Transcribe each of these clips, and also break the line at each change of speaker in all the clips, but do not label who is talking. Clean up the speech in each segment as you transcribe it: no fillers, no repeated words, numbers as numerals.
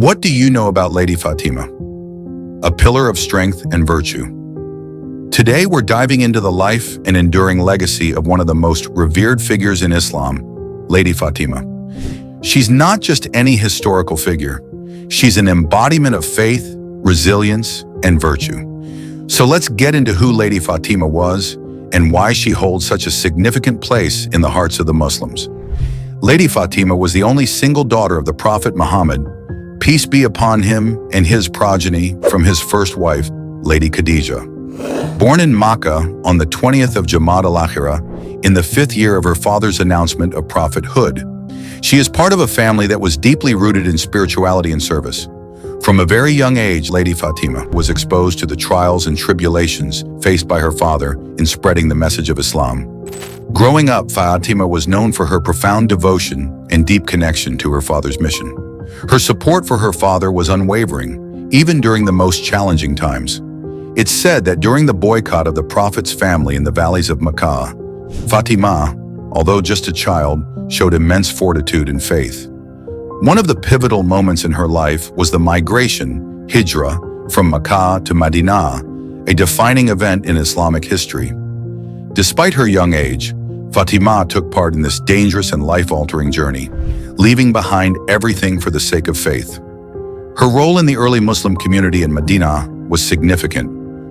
What do you know about Lady Fatima? A pillar of strength and virtue. Today we're diving into the life and enduring legacy of one of the most revered figures in Islam, Lady Fatima. She's not just any historical figure. She's an embodiment of faith, resilience, and virtue. So let's get into who Lady Fatima was and why she holds such a significant place in the hearts of the Muslims. Lady Fatima was the only single daughter of the Prophet Muhammad, peace be upon him, and his progeny from his first wife, Lady Khadija. Born in Makkah on the 20th of Jamad al-Akhirah, in the 5th year of her father's announcement of prophethood, she is part of a family that was deeply rooted in spirituality and service. From a very young age, Lady Fatima was exposed to the trials and tribulations faced by her father in spreading the message of Islam. Growing up, Fatima was known for her profound devotion and deep connection to her father's mission. Her support for her father was unwavering, even during the most challenging times. It's said that during the boycott of the Prophet's family in the valleys of Makkah, Fatima, although just a child, showed immense fortitude and faith. One of the pivotal moments in her life was the migration, hijrah, from Makkah to Medina, a defining event in Islamic history. Despite her young age, Fatima took part in this dangerous and life-altering journey, leaving behind everything for the sake of faith. Her role in the early Muslim community in Medina was significant,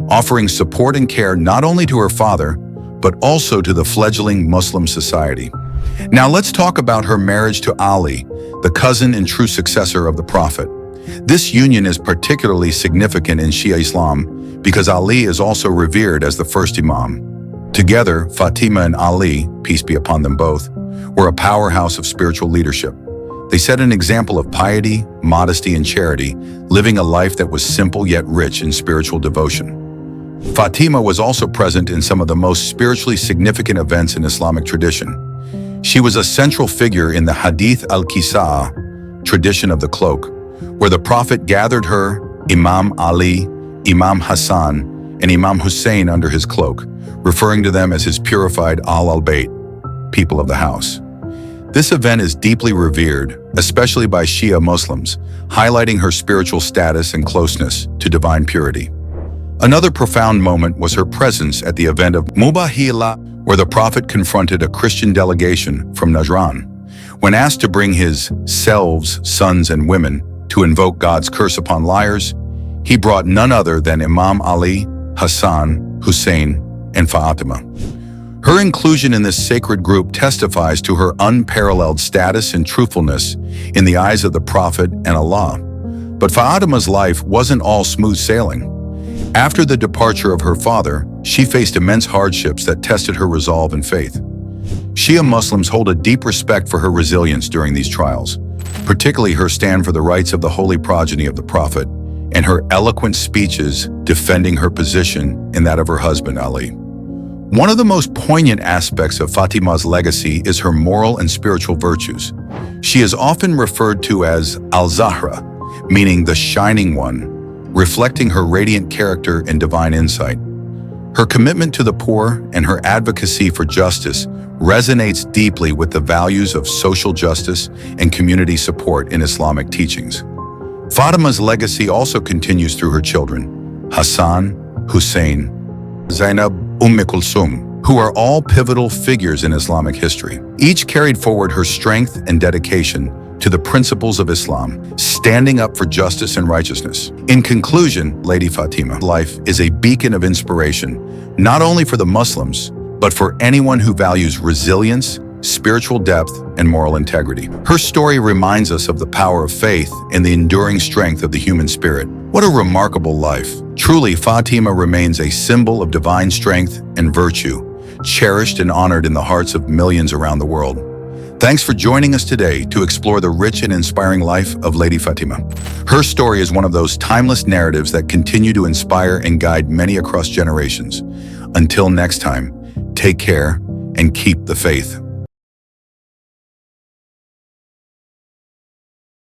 offering support and care not only to her father, but also to the fledgling Muslim society. Now let's talk about her marriage to Ali, the cousin and true successor of the Prophet. This union is particularly significant in Shia Islam because Ali is also revered as the first Imam. Together, Fatima and Ali, peace be upon them both, were a powerhouse of spiritual leadership. They set an example of piety, modesty, and charity, living a life that was simple yet rich in spiritual devotion. Fatima was also present in some of the most spiritually significant events in Islamic tradition. She was a central figure in the Hadith al-Qisa, tradition of the cloak, where the Prophet gathered her, Imam Ali, Imam Hassan, and Imam Hussein under his cloak, referring to them as his purified Ahlulbayt, people of the house. This event is deeply revered, especially by Shia Muslims, highlighting her spiritual status and closeness to divine purity. Another profound moment was her presence at the event of Mubahila, where the Prophet confronted a Christian delegation from Najran. When asked to bring his selves, sons, and women to invoke God's curse upon liars, he brought none other than Imam Ali, Hassan, Hussein, and Fatima. Her inclusion in this sacred group testifies to her unparalleled status and truthfulness in the eyes of the Prophet and Allah. But Fatima's life wasn't all smooth sailing. After the departure of her father, she faced immense hardships that tested her resolve and faith. Shia Muslims hold a deep respect for her resilience during these trials, particularly her stand for the rights of the holy progeny of the Prophet and her eloquent speeches defending her position and that of her husband Ali. One of the most poignant aspects of Fatima's legacy is her moral and spiritual virtues. She is often referred to as Al-Zahra, meaning the shining one, reflecting her radiant character and divine insight. Her commitment to the poor and her advocacy for justice resonates deeply with the values of social justice and community support in Islamic teachings. Fatima's legacy also continues through her children, Hassan, Hussein, Zainab, Kulsum, who are all pivotal figures in Islamic history. Each carried forward her strength and dedication to the principles of Islam, standing up for justice and righteousness. In conclusion, Lady Fatima's life is a beacon of inspiration, not only for the Muslims, but for anyone who values resilience, spiritual depth, and moral integrity. Her story reminds us of the power of faith and the enduring strength of the human spirit. What a remarkable life. Truly, Fatima remains a symbol of divine strength and virtue, cherished and honored in the hearts of millions around the world. Thanks for joining us today to explore the rich and inspiring life of Lady Fatima. Her story is one of those timeless narratives that continue to inspire and guide many across generations. Until next time, take care and keep the faith.